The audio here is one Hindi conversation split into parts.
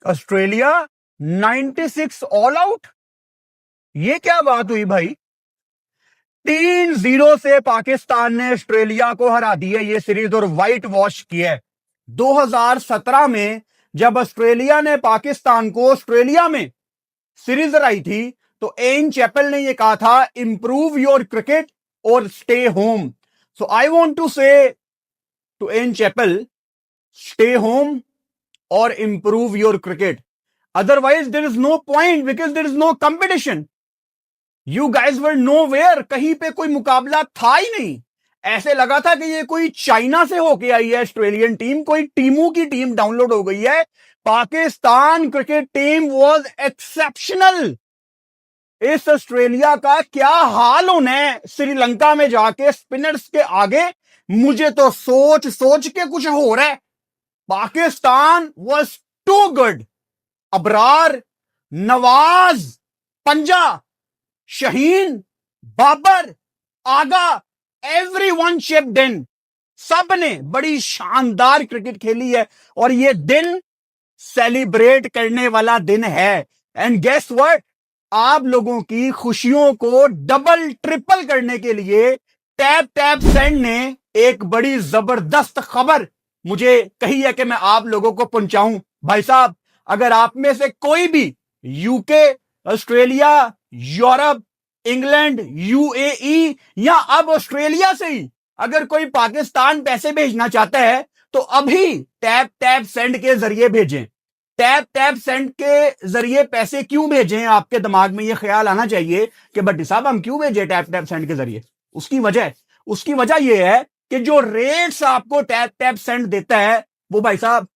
Australia 96 all out. ये क्या बात हुई भाई? 3-0 से पाकिस्तान ने ऑस्ट्रेलिया को हरा दिया ये सीरीज और व्हाइट वॉश किया है। 2017 में जब ऑस्ट्रेलिया ने पाकिस्तान को ऑस्ट्रेलिया में सीरीज हराई थी तो एन चैपल ने यह कहा था, इंप्रूव योर क्रिकेट और stay home. So I want to say to Ian Chappell, stay home और improve your cricket, otherwise there is no point because there is no competition. You guys were nowhere, कहीं पे कोई मुकाबला था ही नहीं। ऐसे लगा था कि ये कोई चाइना से होके आई है ऑस्ट्रेलियन टीम, कोई टीमों की टीम डाउनलोड हो गई है। Pakistan cricket team was exceptional. इस ऑस्ट्रेलिया का क्या हाल होना है श्रीलंका में जाके स्पिनर्स के आगे, मुझे तो सोच सोच के कुछ हो रहा है। Pakistan was too good. Abrar, Nawaz, पंजा, Shaheen, Babar, Agha, everyone chipped in. सब ने बड़ी शानदार क्रिकेट खेली है और ये दिन सेलिब्रेट करने वाला दिन है। एंड गेस व्हाट, आप लोगों की खुशियों को डबल ट्रिपल करने के लिए टैप टैप सेंड ने एक बड़ी जबरदस्त खबर मुझे कही है कि मैं आप लोगों को पहुंचाऊं। भाई साहब, अगर आप में से कोई भी UK, Australia, Europe, England, UAE या अब ऑस्ट्रेलिया से ही अगर कोई पाकिस्तान पैसे भेजना चाहता है तो अभी टैप टैप सेंड के जरिए भेजें। टैप टैप सेंड के जरिए पैसे क्यों भेजें? आपके दिमाग में यह ख्याल आना चाहिए कि भट्टी साहब हम क्यों भेजें टैप टैप सेंड के जरिए। उसकी वजह यह है कि जो रेट्स आपको टैप टैप सेंड देता है वो भाई साहब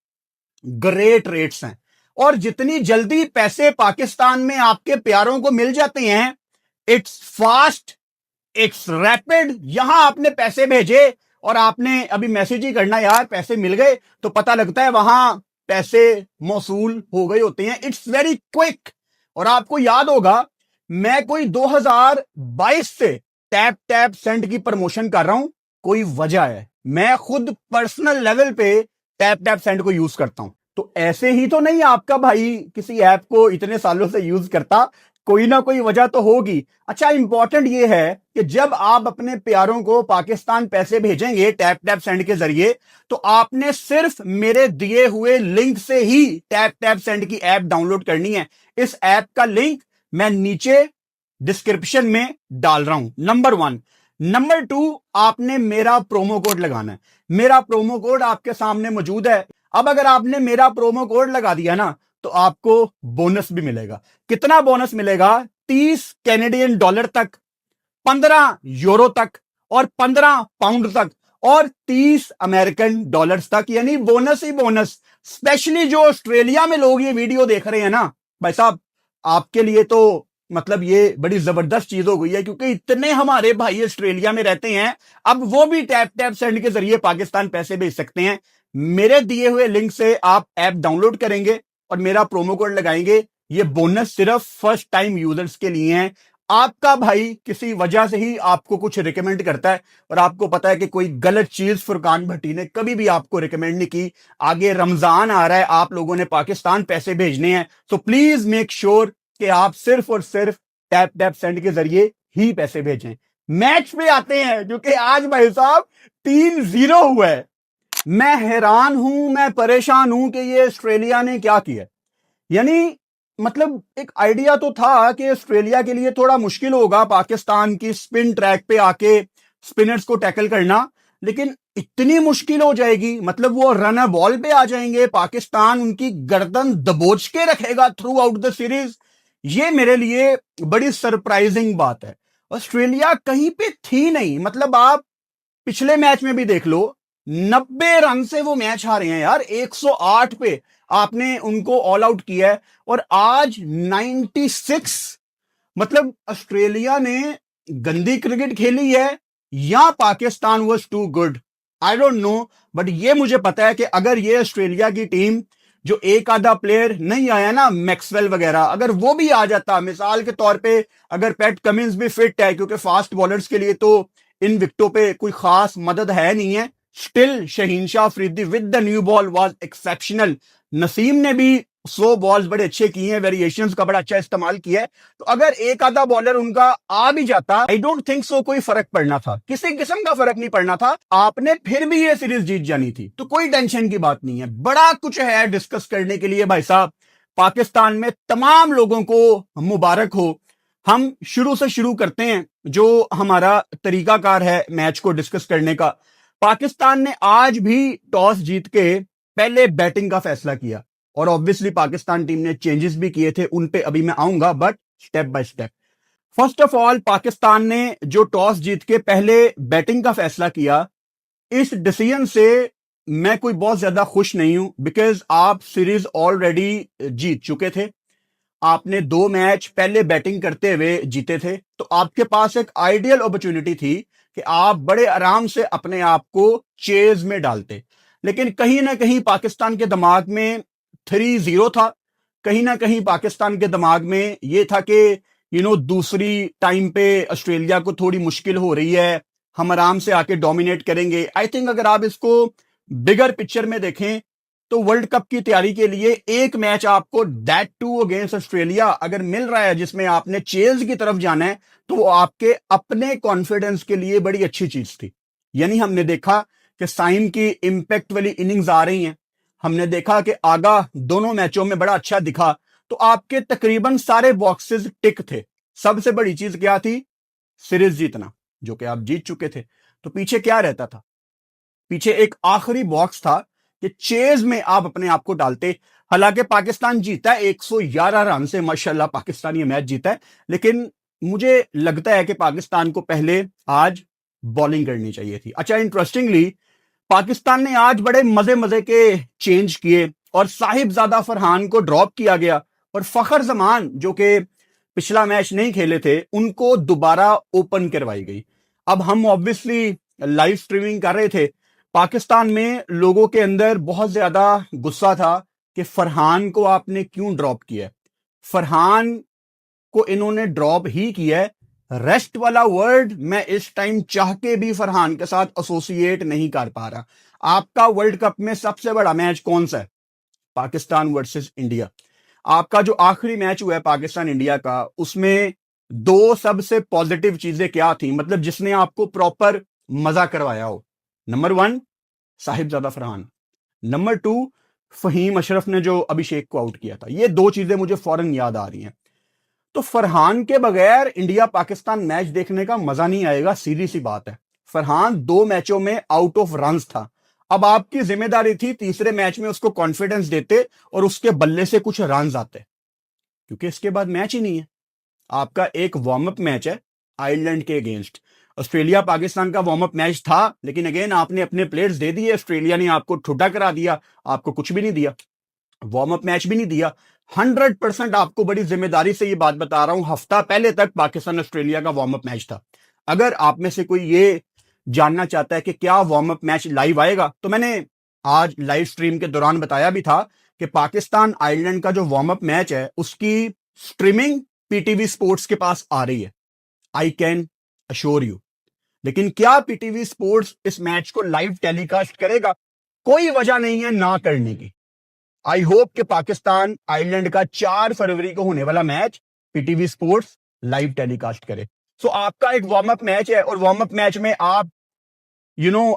ग्रेट रेट्स हैं। और जितनी जल्दी पैसे पाकिस्तान में आपके प्यारों को मिल जाते हैं, इट्स फास्ट, इट्स रैपिड। यहां आपने पैसे भेजे और आपने अभी मैसेज ही करना, यार पैसे मिल गए, तो पता लगता है वहां पैसे मौसूल हो गए होते हैं। It's very quick. और आपको याद होगा, मैं कोई 2022 से टैप टैप सेंड की प्रमोशन कर रहा हूं। कोई वजह है, मैं खुद पर्सनल लेवल पे टैप टैप सेंड को यूज करता हूं। तो ऐसे ही तो नहीं आपका भाई किसी ऐप को इतने सालों से यूज करता, कोई ना कोई वजह तो होगी। अच्छा, इंपॉर्टेंट ये है कि जब आप अपने प्यारों को पाकिस्तान पैसे भेजेंगे टैप टैप सेंड के जरिए, तो आपने सिर्फ मेरे दिए हुए लिंक से ही टैप टैप सेंड की ऐप डाउनलोड करनी है। इस ऐप का लिंक मैं नीचे डिस्क्रिप्शन में डाल रहा हूं, नंबर 1। नंबर 2, आपने मेरा प्रोमो कोड लगाना है। मेरा प्रोमो कोड आपके सामने मौजूद है। अब अगर आपने मेरा प्रोमो कोड लगा दिया ना तो आपको बोनस भी मिलेगा। कितना बोनस मिलेगा? 30 कैनेडियन डॉलर तक, 15 यूरो तक और 15 पाउंड तक और 30 अमेरिकन डॉलर्स तक, यानी बोनस ही बोनस। स्पेशली जो ऑस्ट्रेलिया में लोग ये वीडियो देख रहे हैं ना भाई साहब, आपके लिए तो मतलब ये बड़ी जबरदस्त चीज हो गई है, क्योंकि इतने हमारे भाई ऑस्ट्रेलिया में रहते हैं, अब वो भी टैप टैप सेंड के जरिए पाकिस्तान पैसे भेज सकते हैं। मेरे दिए हुए लिंक से आप ऐप डाउनलोड करेंगे और मेरा प्रोमो कोड लगाएंगे। ये बोनस सिर्फ फर्स्ट टाइम यूजर्स के लिए है। आपका भाई किसी वजह से ही आपको कुछ रिकमेंड करता है और आपको पता है कि कोई गलत चीज फुरकान भट्टी ने कभी भी आपको रिकमेंड नहीं की। आगे रमजान आ रहा है, आप लोगों ने पाकिस्तान पैसे भेजने हैं, तो प्लीज मेक श्योर कि आप सिर्फ और सिर्फ टैप टैप सेंड के जरिए ही पैसे भेजें। मैच पे आते हैं, क्योंकि आज भाई साहब 3-0 हुआ है। मैं हैरान हूं, मैं परेशान हूं कि ये ऑस्ट्रेलिया ने क्या किया। यानी मतलब एक आइडिया तो था कि ऑस्ट्रेलिया के लिए थोड़ा मुश्किल होगा पाकिस्तान की स्पिन ट्रैक पे आके स्पिनर्स को टैकल करना, लेकिन इतनी मुश्किल हो जाएगी, मतलब वो रनर बॉल पे आ जाएंगे, पाकिस्तान उनकी गर्दन दबोच के रखेगा थ्रू आउट द सीरीज। ये मेरे लिए बड़ी सरप्राइजिंग बात है। ऑस्ट्रेलिया कहीं पे थी नहीं, मतलब आप पिछले मैच में भी देख लो, 90 रन से वो मैच हारे हैं यार। 108 पे आपने उनको ऑल आउट किया है और आज 96। मतलब ऑस्ट्रेलिया ने गंदी क्रिकेट खेली है या Pakistan was too good, I don't know. But ये मुझे पता है कि अगर ये ऑस्ट्रेलिया की टीम जो एक आधा प्लेयर नहीं आया ना, मैक्सवेल वगैरह, अगर वो भी आ जाता, मिसाल के तौर पे अगर पैट कमिंस भी फिट है, क्योंकि फास्ट बॉलर्स के लिए तो इन विकेटों पे कोई खास मदद है नहीं है, still Shaheen Shah Afridi with the new ball was exceptional. Naseem ने भी स्लो बॉल्स बड़े अच्छे किए हैं, वेरिएशंस का बड़ा अच्छा इस्तेमाल किया है। तो अगर एक आधा बॉलर उनका आ भी जाता, आई डोंट थिंक सो कोई फर्क पड़ना था, किसी किस्म का फर्क नहीं पड़ना था, आपने फिर भी ये सीरीज जीत जानी थी। तो कोई टेंशन की बात नहीं है, बड़ा कुछ है डिस्कस करने के लिए भाई साहब। पाकिस्तान में तमाम लोगों को मुबारक हो। हम शुरू से शुरू करते हैं जो हमारा तरीकाकार है मैच को डिस्कस करने का। पाकिस्तान ने आज भी टॉस जीत के पहले बैटिंग का फैसला किया, और ऑब्वियसली पाकिस्तान टीम ने चेंजेस भी किए थे, उन पे अभी मैं आऊंगा, but step by step. First of all, Pakistan ने जो टॉस जीत के पहले बैटिंग का फैसला किया, इस डिसीजन से मैं कोई बहुत ज्यादा खुश नहीं हूं, बिकॉज आप सीरीज ऑलरेडी जीत चुके थे। आपने 2 मैच पहले बैटिंग करते हुए जीते थे, तो आपके पास एक आइडियल अपॉर्चुनिटी थी कि आप बड़े आराम से अपने आप को चेज में डालते। लेकिन कहीं ना कहीं पाकिस्तान के दिमाग में 3-0 था, कहीं ना कहीं पाकिस्तान के दिमाग में यह था कि दूसरी टाइम पे ऑस्ट्रेलिया को थोड़ी मुश्किल हो रही है, हम आराम से आके डोमिनेट करेंगे। आई थिंक अगर आप इसको बिगर पिक्चर में देखें तो वर्ल्ड कप की तैयारी के लिए एक मैच आपको दैट टू अगेंस्ट ऑस्ट्रेलिया अगर मिल रहा है जिसमें आपने चेज की तरफ जाना है, तो वो आपके अपने कॉन्फिडेंस के लिए बड़ी अच्छी चीज थी। यानी हमने देखा कि साइम की इंपैक्ट वाली इनिंग्स आ रही हैं, हमने देखा कि आगा दोनों मैचों में बड़ा अच्छा दिखा, तो आपके तकरीबन सारे बॉक्सेस टिक थे। सबसे बड़ी चीज क्या थी? सीरीज जीतना, जो कि आप जीत चुके थे। तो पीछे क्या रहता था? पीछे एक आखिरी बॉक्स था कि चेज में आप अपने आप को डालते। हालांकि पाकिस्तान जीता है 111 रन से, माशाल्लाह पाकिस्तान ये मैच जीता है, लेकिन मुझे लगता है कि पाकिस्तान को पहले आज बॉलिंग करनी चाहिए थी। अच्छा, इंटरेस्टिंगली पाकिस्तान ने आज बड़े मजे मजे के चेंज किए और साहिबजादा फरहान को ड्रॉप किया गया, और फखर जमान जो कि पिछला मैच नहीं खेले थे उनको दोबारा ओपन करवाई गई। अब हम ऑब्वियसली लाइव स्ट्रीमिंग कर रहे थे, पाकिस्तान में लोगों के अंदर बहुत ज्यादा गुस्सा था कि फरहान को आपने क्यों ड्रॉप किया। फरहान को इन्होंने ड्रॉप ही किया है, रेस्ट वाला वर्ड मैं इस टाइम चाह के भी फरहान के साथ एसोसिएट नहीं कर पा रहा। आपका वर्ल्ड कप में सबसे बड़ा मैच कौन सा है? Pakistan versus India. आपका जो आखिरी मैच हुआ है पाकिस्तान इंडिया का, उसमें 2 सबसे पॉजिटिव चीजें क्या थी, मतलब जिसने आपको प्रॉपर मजा करवाया हो? नंबर 1 साहिबजादा फरहान, नंबर 2 फहीम अशरफ ने जो अभिषेक को आउट किया था। ये 2 चीजें मुझे फौरन याद आ रही हैं। तो फरहान के बगैर इंडिया पाकिस्तान मैच देखने का मजा नहीं आएगा, सीधी सी बात है। फरहान 2 मैचों में आउट ऑफ रन्स था। अब आपकी जिम्मेदारी थी तीसरे मैच में उसको कॉन्फिडेंस देते और उसके बल्ले से कुछ रन्स आते, क्योंकि इसके बाद मैच ही नहीं है। आपका एक वार्म अप मैच है आयरलैंड के अगेंस्ट। ऑस्ट्रेलिया पाकिस्तान का वार्म अप मैच था, लेकिन अगेन आपने अपने प्लेयर्स दे दिए, ऑस्ट्रेलिया ने आपको ठुड्डा करा दिया, आपको कुछ भी नहीं दिया, वार्म अप मैच भी नहीं दिया। 100% आपको बड़ी जिम्मेदारी से ये बात बता रहा हूं, हफ्ता पहले तक पाकिस्तान ऑस्ट्रेलिया का वार्म अप मैच था। अगर आप में से कोई ये जानना चाहता है कि क्या वार्म अप मैच लाइव आएगा, तो मैंने आज लाइव स्ट्रीम के दौरान बताया भी था कि पाकिस्तान आयरलैंड का जो वार्म अप मैच है उसकी स्ट्रीमिंग पीटीवी स्पोर्ट्स के पास आ रही है, आई कैन अश्योर यू। लेकिन क्या पीटीवी स्पोर्ट्स इस मैच को लाइव टेलीकास्ट करेगा? कोई वजह नहीं है ना करने की। आई होप कि पाकिस्तान आयरलैंड का 4 फरवरी को होने वाला match PTV sports live telecast करे। सो आपका एक वार्म अप मैच है, और वार्म अप मैच में आप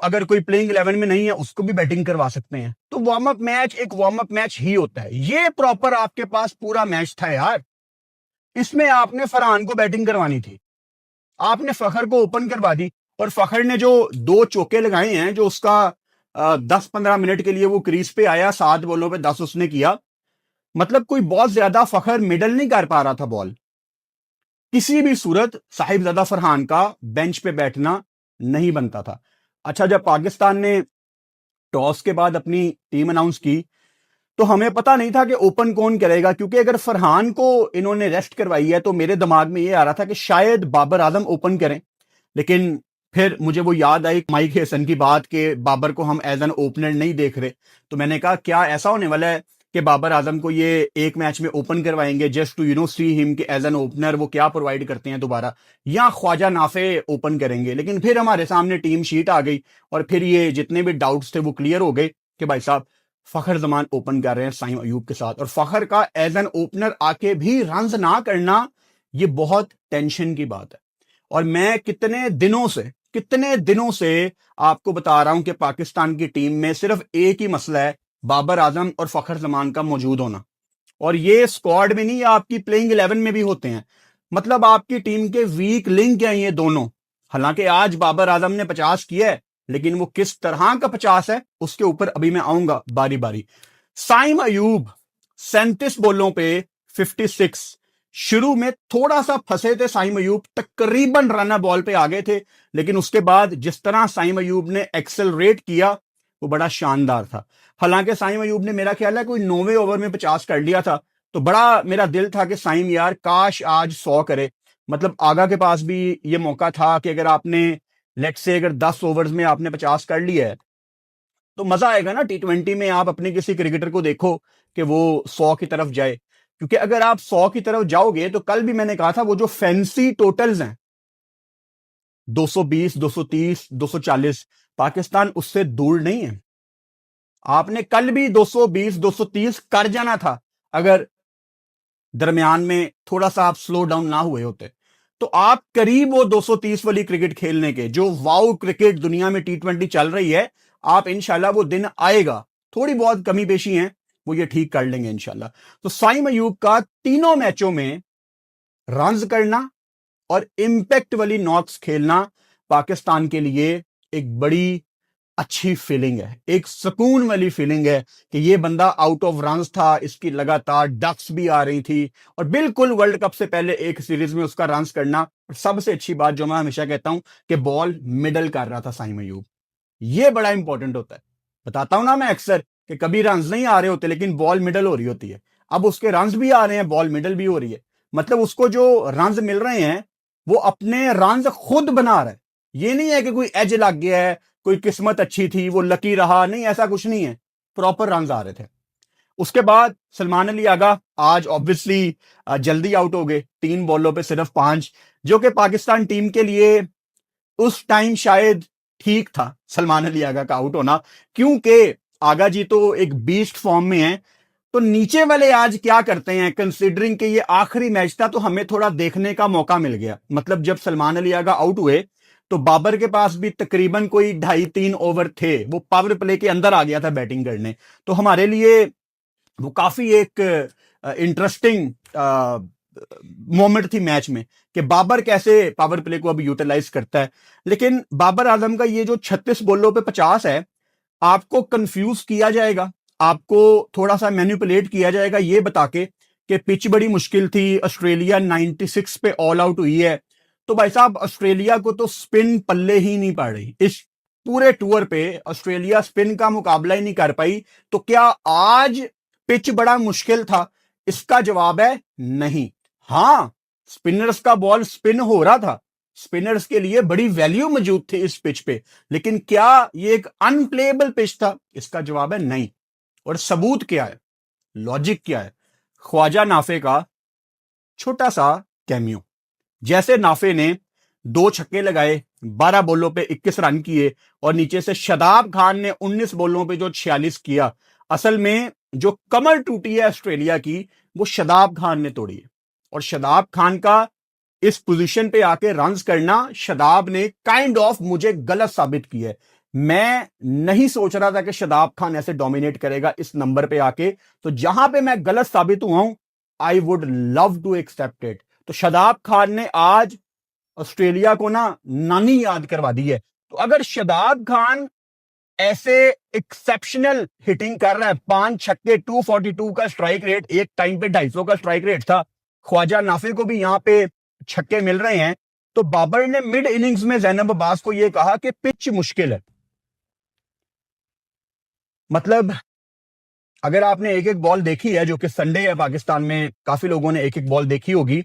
अगर कोई प्लेइंग 11 में नहीं है उसको भी बैटिंग करवा सकते हैं। तो वार्म अप मैच एक वार्म अप मैच ही होता है। ये प्रॉपर आपके पास पूरा मैच था यार, इसमें आपने फरहान को बैटिंग करवानी थी, आपने फखर को ओपन करवा दी, और फखर ने जो 2 चौके लगाए हैं, जो उसका 10-15 मिनट के लिए वो क्रीज पे आया, 7 बॉलों पे 10 उसने किया, मतलब कोई बहुत ज्यादा फखर मिडल नहीं कर पा रहा था बॉल। किसी भी सूरत साहिबजादा फरहान का बेंच पे बैठना नहीं बनता था। अच्छा, जब पाकिस्तान ने टॉस के बाद अपनी टीम अनाउंस की तो हमें पता नहीं था कि ओपन कौन करेगा, क्योंकि अगर फरहान को इन्होंने रेस्ट करवाई है तो मेरे दिमाग में ये आ रहा था कि शायद बाबर आजम ओपन करें। लेकिन फिर मुझे वो याद आई माइक हसन की बात कि बाबर को हम एज एन ओपनर नहीं देख रहे, तो मैंने कहा क्या ऐसा होने वाला है कि बाबर आजम को ये एक मैच में ओपन करवाएंगे जस्ट टू सी हिम कि एज एन ओपनर वो क्या प्रोवाइड करते हैं दोबारा, या ख्वाजा नाफे ओपन करेंगे। लेकिन फिर हमारे सामने टीम शीट आ गई और फिर ये जितने भी डाउट्स थे वो क्लियर हो गए कि भाई साहब फखर जमान ओपन कर रहे हैं साइम अयूब के साथ, और फखर का एज एन ओपनर आके भी रन्स ना करना, ये बहुत टेंशन की बात है। और मैं कितने दिनों से आपको बता रहा हूं कि पाकिस्तान की टीम में सिर्फ एक ही मसला है, बाबर आजम और फखर जमान का मौजूद होना। और ये स्क्वाड में नहीं, आपकी प्लेइंग 11 में भी होते हैं। मतलब आपकी टीम के वीक लिंक हैं ये दोनों। हालांकि आज बाबर आजम ने 50 किया है, लेकिन वो किस तरह का 50 है उसके ऊपर अभी मैं आऊंगा बारी बारी। साइम अयूब 37 बॉलों पे 56। शुरू में थोड़ा सा फंसे थे साइम अयूब, तकरीबन रन बॉल पे आ गए थे, लेकिन उसके बाद जिस तरह साइम अयूब ने एक्सेलरेट किया वो बड़ा शानदार था। हालांकि साइम अयूब ने मेरा ख्याल है कोई 9वें ओवर में 50 कर लिया था, तो बड़ा मेरा दिल था कि साइम यार काश आज 100 करे। मतलब आगा के पास भी ये मौका था कि अगर आपने लेट्स से अगर 10 ओवर्स में आपने 50 कर लिया है तो मजा आएगा ना। T20 में आप अपने किसी क्रिकेटर को देखो कि वो 100 की तरफ जाए, क्योंकि अगर आप 100 की तरफ जाओगे तो कल भी मैंने कहा था वो जो फैंसी टोटल्स हैं 220, 230, 240, पाकिस्तान उससे दूर नहीं है। आपने कल भी 220, 230 कर जाना था अगर दरमियान में थोड़ा सा आप स्लो डाउन ना हुए होते। तो आप करीब वो 230 वाली क्रिकेट खेलने के, जो वाओ क्रिकेट दुनिया में T20 चल रही है, आप इंशाल्लाह वो दिन आएगा। थोड़ी बहुत कमी पेशी है वो ये ठीक कर लेंगे इंशाल्लाह। तो साइम अयूब का तीनों मैचों में रन्स करना और इंपैक्ट वाली नॉक्स खेलना पाकिस्तान के लिए एक बड़ी अच्छी फीलिंग है, एक सुकून वाली फीलिंग है कि ये बंदा आउट ऑफ रन्स था, इसकी लगातार डक्स भी आ रही थी, और बिल्कुल वर्ल्ड कप से पहले एक सीरीज में उसका रन्स करना। और सबसे अच्छी बात जो मैं हमेशा कहता हूं कि बॉल मिडल कर रहा था साइम अयूब, ये बड़ा इंपॉर्टेंट होता है। बताता हूं ना मैं अक्सर कि कभी रन्स नहीं आ रहे होते लेकिन बॉल मिडल हो रही होती है। अब उसके रन्स भी आ रहे हैं, बॉल मिडल भी हो रही है, मतलब उसको जो रन्स मिल रहे हैं वो अपने रन्स खुद बना रहा है। ये नहीं है कि कोई एज लग गया है, कोई किस्मत अच्छी थी वो लकी रहा, नहीं, ऐसा कुछ नहीं है, प्रॉपर रन्स आ रहे थे। उसके बाद सलमान अली आगा आज ऑब्वियसली जल्दी आउट हो गए, 3 बॉलों पे सिर्फ 5, जो कि पाकिस्तान टीम के लिए उस टाइम शायद ठीक था सलमान अली आगा का आउट होना, क्योंकि आगा जी तो एक बीस्ट फॉर्म में है। तो नीचे वाले आज क्या करते हैं, कंसीडरिंग कि ये आखिरी मैच था तो हमें थोड़ा देखने का मौका मिल गया। मतलब जब सलमान अली आगा आउट हुए तो बाबर के पास भी तकरीबन कोई 2.5-3 ओवर थे, वो पावर प्ले के अंदर आ गया था बैटिंग करने। तो हमारे लिए वो काफी एक इंटरेस्टिंग मोमेंट थी मैच में कि बाबर कैसे पावर प्ले को अब यूटिलाइज करता है। लेकिन बाबर आजम का ये जो 36 बॉलों पे 50 है, आपको कंफ्यूज किया जाएगा, आपको थोड़ा सा मैनिपुलेट किया जाएगा ये बता के कि पिच बड़ी मुश्किल थी, ऑस्ट्रेलिया 96 पे ऑल आउट हुई है। तो भाई साहब ऑस्ट्रेलिया को तो स्पिन पल्ले ही नहीं पड़ रही, इस पूरे टूर पे ऑस्ट्रेलिया स्पिन का मुकाबला ही नहीं कर पाई। तो क्या आज पिच बड़ा मुश्किल था? इसका जवाब है नहीं। हां, स्पिनर्स का बॉल स्पिन हो रहा था, स्पिनर्स के लिए बड़ी वैल्यू मौजूद थी इस पिच पे, लेकिन क्या ये एक अनप्लेएबल पिच था? इसका जवाब है नहीं। और सबूत क्या है, लॉजिक क्या है? ख्वाजा नाफे का छोटा सा कैमियो। जैसे नाफे ने 2 छक्के लगाए, 12 बॉलों पे 21 रन किए, और नीचे से शदाब खान ने 19 बॉलों पे जो 46 किया, असल में जो कमर टूटी है ऑस्ट्रेलिया की वो शदाब खान ने तोड़ी है। और शदाब खान का इस पोजीशन पे आके रन्स करना शदाब ने काइंड ऑफ मुझे गलत साबित किया है। मैं नहीं सोच रहा था कि शदाब खान ऐसे डोमिनेट करेगा इस नंबर पे आके। तो जहां पे मैं गलत साबित हुआ हूं, I would love to accept it. तो शदाब खान ने आज ऑस्ट्रेलिया को ना नानी याद करवा दी है। तो अगर शदाब खान ऐसे एक्सेप्शनल हिटिंग कर रहा है, 5 छक्के, 242 का स्ट्राइक रेट, एक टाइम पे 250 का स्ट्राइक रेट था, ख्वाजा नाफे को भी यहां पे छक्के मिल रहे हैं, तो बाबर ने मिड इनिंग्स में जैनब अब्बास को यह कहा कि पिच मुश्किल है। मतलब अगर आपने एक एक बॉल देखी है, जो कि संडे है पाकिस्तान में, काफी लोगों ने एक एक बॉल देखी होगी,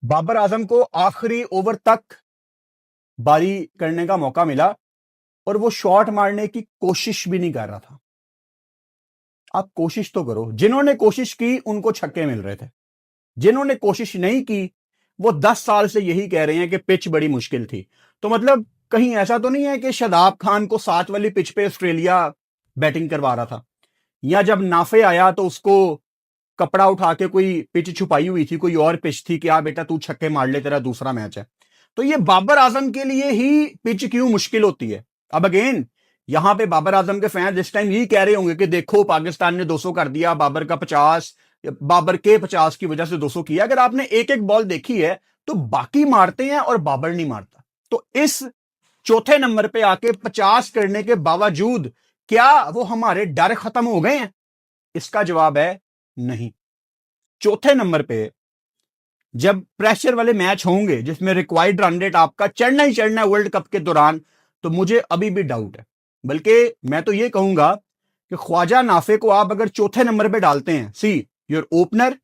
बाबर आजम को आखिरी ओवर तक बारी करने का मौका मिला और वो शॉट मारने की कोशिश भी नहीं कर रहा था। आप कोशिश तो करो। जिन्होंने कोशिश की उनको छक्के मिल रहे थे, जिन्होंने कोशिश नहीं की वो 10 साल से यही कह रहे हैं कि पिच बड़ी मुश्किल थी। तो मतलब कहीं ऐसा तो नहीं है कि शदाब खान को 7 वाली पिच पे ऑस्ट्रेलिया बैटिंग करवा रहा था। या जब नाफे आया तो उसको कपड़ा उठा के कोई पिच छुपाई हुई थी, कोई और पिच थी कि आ बेटा तू छक्के मार ले, तेरा दूसरा मैच है। तो ये बाबर आजम के लिए ही पिच क्यों मुश्किल होती है। अब अगेन यहां पे बाबर आजम के फैन इस टाइम यही कह रहे होंगे कि देखो पाकिस्तान ने 200 कर दिया, बाबर का 50, बाबर के 50 की वजह से 200 किया। अगर आपने एक एक बॉल देखी है तो बाकी मारते हैं और बाबर नहीं मारता। तो इस चौथे नंबर पे आके 50 करने के बावजूद क्या वो हमारे डर खत्म हो गए हैं? इसका जवाब है नहीं। चौथे नंबर पे जब प्रेशर वाले मैच होंगे जिसमें रिक्वायर्ड रन रेट आपका चढ़ना ही चढ़ना है वर्ल्ड कप के दौरान, तो मुझे अभी भी डाउट है। बल्कि मैं तो ये कहूंगा कि ख्वाजा नाफे को आप अगर चौथे नंबर पे डालते हैं, see your opener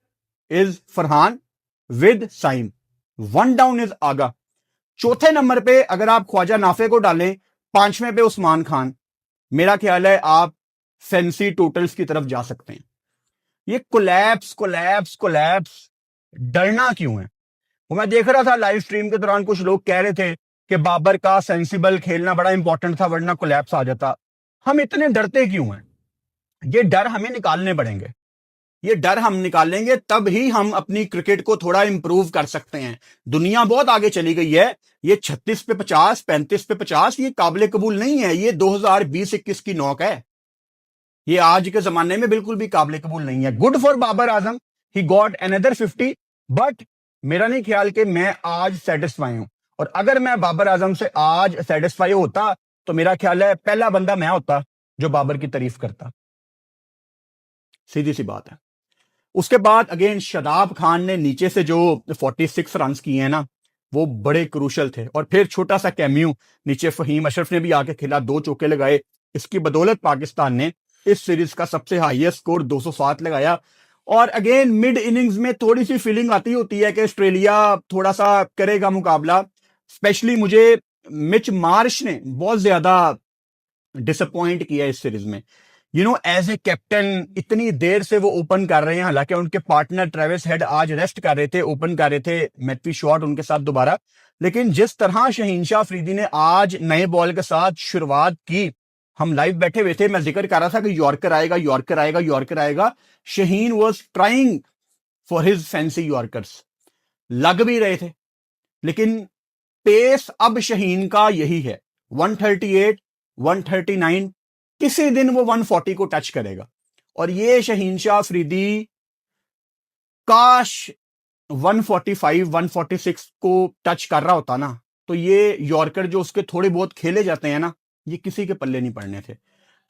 is Farhan with Saim, one down is Agha. चौथे नंबर पे अगर आप ख्वाजा नाफे को डालें, पांचवें पे उस्मान खान, मेरा ख्याल है आप फैंसी टोटल्स की तरफ जा सकते हैं। ये कोलैप्स कोलैप्स कोलैप्स डरना क्यों है? वो मैं देख रहा था लाइव स्ट्रीम के दौरान कुछ लोग कह रहे थे कि बाबर का सेंसिबल खेलना बड़ा इंपॉर्टेंट था वरना कोलैप्स आ जाता। हम इतने डरते क्यों हैं? ये डर हमें निकालने पड़ेंगे। ये डर हम निकालेंगे तब ही हम अपनी क्रिकेट को थोड़ा इंप्रूव कर सकते हैं। दुनिया बहुत आगे चली गई है। ये 36 पे 50, 35 पे 50 ये काबिल कबूल नहीं है। ये 2020-21 की नौक है। ये आज के जमाने में बिल्कुल भी काबिल कबूल नहीं है। Good for Babar Azam, he got another 50, but मेरा नहीं ख्याल कि मैं आज सेटिस्फाई हूं। और अगर मैं बाबर आजम से आज सेटिस्फाई होता तो मेरा ख्याल है पहला बंदा मैं होता जो बाबर की तारीफ करता। सीधी सी बात है। उसके बाद अगेन शादाब खान ने नीचे से जो 46 रन किए हैं ना, वो बड़े क्रूशल थे। और फिर छोटा सा कैम्यू नीचे फहीम अशरफ ने भी आके खेला, 2 चौके लगाए। इसकी बदौलत पाकिस्तान ने इस सीरीज का सबसे हाईएस्ट स्कोर 207 लगाया। और अगेन मिड इनिंग्स में थोड़ी सी फीलिंग आती होती है कि ऑस्ट्रेलिया थोड़ा सा करेगा मुकाबला। स्पेशली मुझे मिच मार्श ने बहुत ज्यादा डिसअपॉइंट किया इस सीरीज में। एज ए कैप्टन इतनी देर से वो ओपन कर रहे हैं, हालांकि उनके पार्टनर ट्रेविस हेड आज रेस्ट कर रहे थे, ओपन कर रहे थे मैथ्यू शॉट उनके साथ दोबारा। लेकिन जिस तरह शहीनशाह अफरीदी ने आज नए बॉल के साथ शुरुआत की, हम लाइव बैठे हुए थे, मैं जिक्र कर रहा था कि यॉर्कर आएगा यॉर्कर आएगा यॉर्कर आएगा। Shaheen was trying for his fancy yorkers, लग भी रहे थे। लेकिन पेस अब शहीन का यही है, 138, 139, किसी दिन वो 140 को टच करेगा। और ये शहीनशाह अफरीदी काश 145, 146 को टच कर रहा होता ना, तो ये यॉर्कर जो उसके थोड़े बहुत खेले जाते हैं ना, ये किसी के पल्ले नहीं पड़ने थे।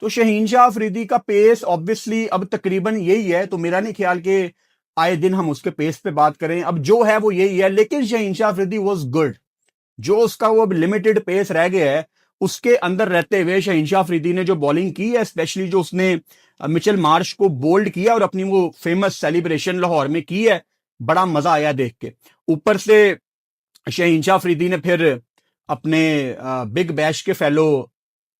तो शहीनशाह अफरीदी का पेस ऑब्वियसली अब तकरीबन यही है। तो मेरा नहीं ख्याल कि आए दिन हम उसके पेस पे बात करें, अब जो है वो यही है। लेकिन शहीनशाह अफरीदी वाज गुड। जो उसका वो लिमिटेड पेस रह गया है, उसके अंदर रहते हुए शहीनशाह अफरीदी ने जो बॉलिंग की है, स्पेशली जो उसने मिचेल मार्श को बोल्ड किया और अपनी वो फेमस सेलिब्रेशन लाहौर में की है, बड़ा मजा आया देख के। ऊपर से शहीनशाह अफरीदी ने फिर अपने बिग बैश के फेलो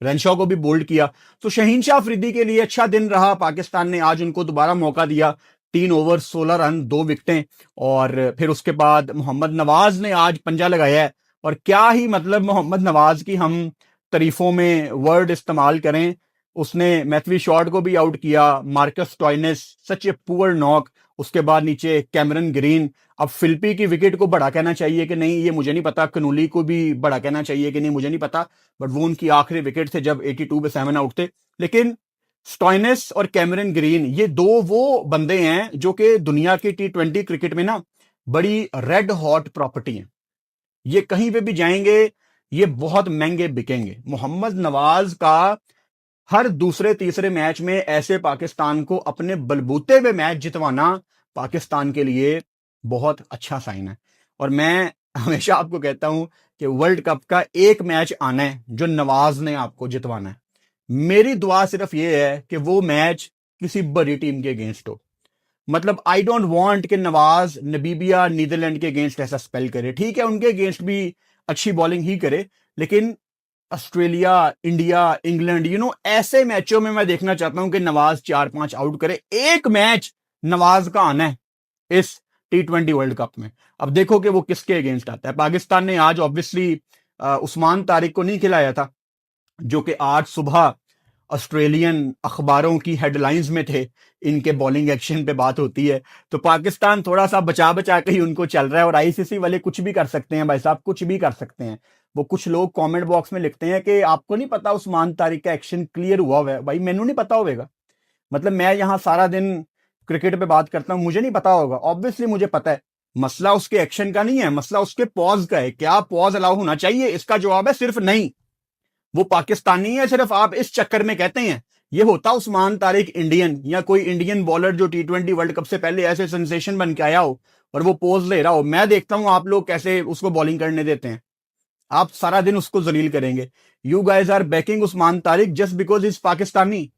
रेनशॉ को भी बोल्ड किया। तो शहीनशाह अफरीदी के लिए अच्छा दिन रहा। पाकिस्तान ने आज उनको दोबारा मौका दिया, 3 ओवर 16 रन 2 विकेटें। और फिर उसके बाद मोहम्मद नवाज ने आज पंजा लगाया है। और क्या ही मतलब मोहम्मद नवाज की हम तारीफों में वर्ड इस्तेमाल करें। उसने मैथ्यू शॉट को भी आउट किया, Marcus Stoinis such a poor knock. उसके बाद नीचे कैमरन ग्रीन। अब फिलिपी की विकेट को बड़ा कहना चाहिए कि नहीं ये मुझे नहीं पता, कनूली को भी बड़ा कहना चाहिए कि नहीं मुझे नहीं पता, बट वो उनकी आखिरी विकेट थे जब 82 पे 7 आउट थे। लेकिन स्टॉइनिस और कैमरन ग्रीन ये दो वो बंदे हैं जो कि दुनिया की T20 क्रिकेट में ना बड़ी रेड हॉट प्रॉपर्टी है। ये कहीं पे भी जाएंगे, ये बहुत महंगे बिकेंगे। मोहम्मद नवाज का हर दूसरे तीसरे मैच में ऐसे पाकिस्तान को अपने बलबूते पे मैच जितवाना पाकिस्तान के लिए बहुत अच्छा साइन है। और मैं हमेशा आपको कहता हूं कि वर्ल्ड कप का एक मैच आना है जो नवाज ने आपको जितवाना है। मेरी दुआ सिर्फ ये है कि वो मैच किसी बड़ी टीम के अगेंस्ट हो। मतलब आई डोंट वांट कि नवाज नबीबिया नीदरलैंड के अगेंस्ट ऐसा स्पेल करे। ठीक है उनके अगेंस्ट भी अच्छी बॉलिंग ही करे, लेकिन ऑस्ट्रेलिया, इंडिया, इंग्लैंड ऐसे मैचों में मैं देखना चाहता हूं कि नवाज 4-5 आउट करे। एक मैच नवाज का आना है इस T20 वर्ल्ड कप में। अब देखो कि वो किसके अगेंस्ट आता है। पाकिस्तान ने आज ऑब्वियसली उस्मान तारिक को नहीं खिलाया था, जो कि आज सुबह ऑस्ट्रेलियन अखबारों की हेडलाइंस में थे, इनके बॉलिंग एक्शन पे बात होती है, तो पाकिस्तान थोड़ा सा बचा बचा के ही उनको चल रहा है। और आईसीसी वाले कुछ भी कर सकते हैं भाई साहब, कुछ भी कर सकते हैं। वो कुछ लोग कमेंट बॉक्स में लिखते हैं कि आपको नहीं पता उस्मान तारिक का एक्शन क्लियर हुआ है। भाई मैनू नहीं पता होगा, मतलब मैं यहाँ सारा दिन क्रिकेट पे बात करता हूँ, मुझे नहीं पता होगा? ऑब्वियसली मुझे पता है। मसला उसके एक्शन का नहीं है, मसला उसके पॉज का है। क्या पॉज अलाउ होना चाहिए? इसका जवाब है सिर्फ नहीं। वो पाकिस्तानी है सिर्फ, आप इस चक्कर में कहते हैं। ये होता उस्मान तारिक इंडियन, या कोई इंडियन बॉलर जो T20 वर्ल्ड कप से पहले ऐसे सेंसेशन बन के आया हो और वो पोज ले रहा हो, मैं देखता हूं आप लोग कैसे उसको बॉलिंग करने देते हैं। आप सारा दिन उसको जलील करेंगे। You guys are backing Usman Tariq just because is Pakistani,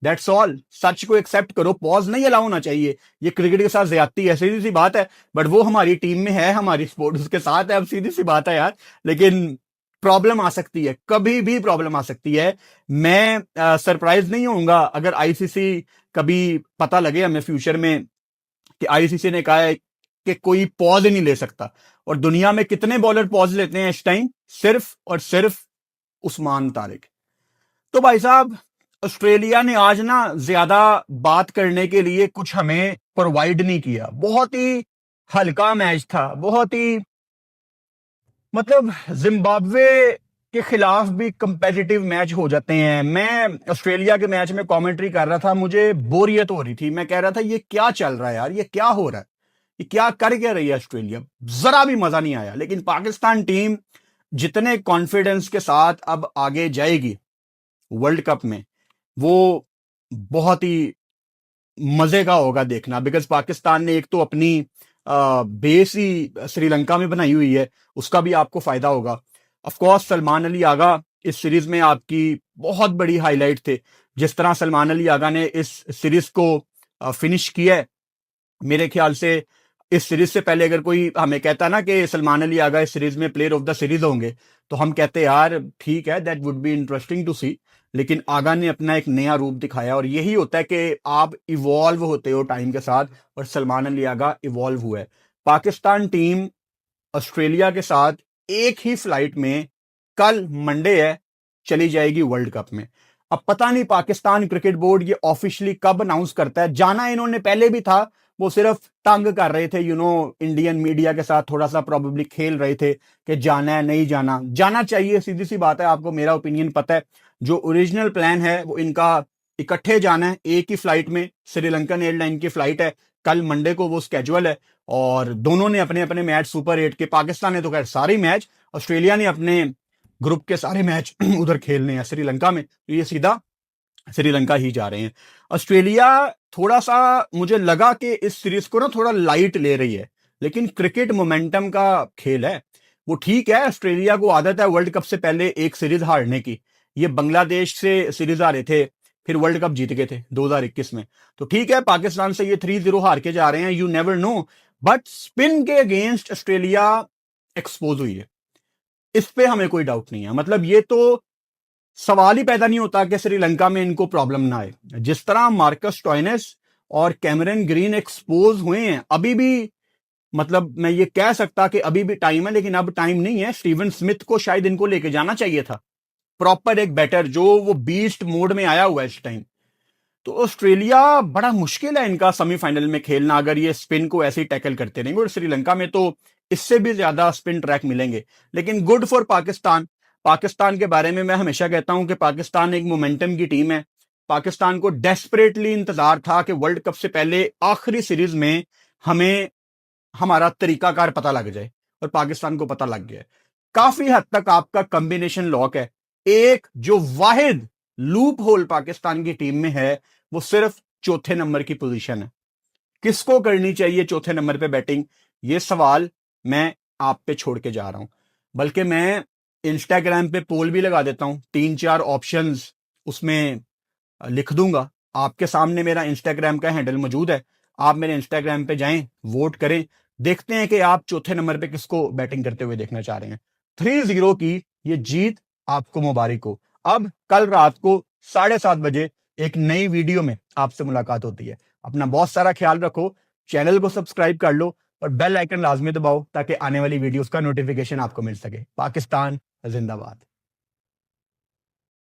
that's all. सच को एक्सेप्ट करो, पॉज नहीं अलाउ होना चाहिए। ये क्रिकेट के साथ ज्यादती है, सीधी सी बात है। बट वो हमारी टीम में है, हमारी स्पोर्ट उसके साथ है, अब सीधी सी बात है यार। लेकिन प्रॉब्लम आ सकती है, कभी भी प्रॉब्लम आ सकती है। मैं सरप्राइज नहीं होऊंगा अगर आईसीसी कभी पता लगे हमें फ्यूचर में कि आईसीसी ने कहा है कि कोई पॉज ही नहीं ले सकता। और दुनिया में कितने बॉलर पॉज लेते हैं इस टाइम? सिर्फ और सिर्फ उस्मान तारिक। तो भाई साहब, ऑस्ट्रेलिया ने आज ना ज्यादा बात करने के लिए कुछ हमें प्रोवाइड नहीं किया। बहुत ही हल्का मैच था, बहुत ही, मतलब जिम्बाब्वे के खिलाफ भी कंपेटिटिव मैच हो जाते हैं। मैं ऑस्ट्रेलिया के मैच में कमेंट्री कर रहा था, मुझे बोरियत हो रही थी। मैं कह रहा था ये क्या चल रहा है यार, ये क्या हो रहा है, ये क्या कर क्या रही है ऑस्ट्रेलिया? जरा भी मजा नहीं आया। लेकिन पाकिस्तान टीम जितने कॉन्फिडेंस के साथ अब आगे जाएगी वर्ल्ड कप में, वो बहुत ही मजे का होगा देखना। बिकॉज पाकिस्तान ने एक तो अपनी बेस ही श्रीलंका में बनाई हुई है, उसका भी आपको फायदा होगा। ऑफ कोर्स सलमान अली आगा इस सीरीज में आपकी बहुत बड़ी हाईलाइट थे। जिस तरह सलमान अली आगा ने इस सीरीज को फिनिश किया है, मेरे ख्याल से इस सीरीज से पहले अगर कोई हमें कहता ना कि सलमान अली आगा इस सीरीज में प्लेयर ऑफ द सीरीज होंगे, तो हम कहते यार ठीक है, that would be interesting to see. लेकिन आगा ने अपना एक नया रूप दिखाया, और यही होता है कि आप इवॉल्व होते हो टाइम के साथ, और सलमान अली आगा इवॉल्व हुआ है। पाकिस्तान टीम ऑस्ट्रेलिया के साथ एक ही फ्लाइट में कल मंडे है चली जाएगी वर्ल्ड कप में। अब पता नहीं पाकिस्तान क्रिकेट बोर्ड ये ऑफिशियली कब अनाउंस करता है। जाना इन्होंने पहले भी था, वो सिर्फ तंग कर रहे थे, इंडियन मीडिया के साथ थोड़ा सा प्रोबेबली खेल रहे थे कि जाना है नहीं जाना। जाना चाहिए, सीधी सी बात है, आपको मेरा ओपिनियन पता है। जो ओरिजिनल प्लान है वो इनका इकट्ठे जाना है एक ही फ्लाइट में। श्रीलंकन एयरलाइन की फ्लाइट है, कल मंडे को वो स्केजुअल है। और दोनों ने अपने अपने मैच सुपर 8 के, पाकिस्तान ने तो खैर सारे मैच, ऑस्ट्रेलिया ने अपने ग्रुप के सारे मैच उधर खेलने हैं श्रीलंका में, तो ये सीधा श्रीलंका ही जा रहे हैं। ऑस्ट्रेलिया थोड़ा सा मुझे लगा कि इस सीरीज को ना थोड़ा लाइट ले रही है, लेकिन क्रिकेट मोमेंटम का खेल है। वो ठीक है, ऑस्ट्रेलिया को आदत है वर्ल्ड कप से पहले एक सीरीज हारने की। ये बांग्लादेश से सीरीज हारे थे, फिर वर्ल्ड कप जीत गए थे 2021 में। तो ठीक है, पाकिस्तान से ये 3-0 हार के जा रहे हैं, you never know. But spin के अगेंस्ट ऑस्ट्रेलिया एक्सपोज हुई है, इस पे हमें कोई डाउट नहीं है। मतलब ये तो सवाल ही पैदा नहीं होता कि श्रीलंका में इनको प्रॉब्लम ना आए। जिस तरह मार्कस स्टोइनिस और कैमरन ग्रीन एक्सपोज हुए हैं, अभी भी, मतलब मैं ये कह सकता कि अभी भी टाइम है, लेकिन अब टाइम नहीं है। स्टीवन स्मिथ को शायद इनको लेके जाना चाहिए था, प्रॉपर एक बैटर जो वो बीस्ट मोड में आया हुआ है इस टाइम। तो ऑस्ट्रेलिया बड़ा मुश्किल है इनका सेमीफाइनल में खेलना, अगर ये स्पिन को ऐसे ही टैकल करते रहेंगे। और श्रीलंका में तो इससे भी ज्यादा स्पिन ट्रैक मिलेंगे। लेकिन गुड फॉर पाकिस्तान। पाकिस्तान के बारे में मैं हमेशा कहता हूं कि पाकिस्तान एक मोमेंटम की टीम है। पाकिस्तान को डेस्परेटली इंतजार था कि वर्ल्ड कप से पहले आखिरी सीरीज में हमें हमारा तरीकाकार पता लग जाए, और पाकिस्तान को पता लग गया। काफी हद तक आपका कॉम्बिनेशन लॉक है। एक जो वाहिद लूप होल पाकिस्तान की टीम में है, वो सिर्फ चौथे नंबर की पोजीशन है। किसको करनी चाहिए चौथे नंबर पे बैटिंग, ये सवाल मैं आप पे छोड़ के जा रहा हूं। बल्कि मैं इंस्टाग्राम पे पोल भी लगा देता हूं, 3-4 ऑप्शंस उसमें लिख दूंगा। आपके सामने मेरा इंस्टाग्राम का हैंडल मौजूद है, आप मेरे इंस्टाग्राम पे जाएं, वोट करें, देखते हैं कि आप चौथे नंबर पे किसको बैटिंग करते हुए देखना चाह रहे हैं। 3-0 की ये जीत आपको मुबारक हो। अब कल रात को 7:30 बजे एक नई वीडियो में आपसे मुलाकात होती है। अपना बहुत सारा ख्याल रखो, चैनल को सब्सक्राइब कर लो और बेल आइकन लाजमी दबाओ ताकि आने वाली वीडियोस का नोटिफिकेशन आपको मिल सके। पाकिस्तान जिंदाबाद।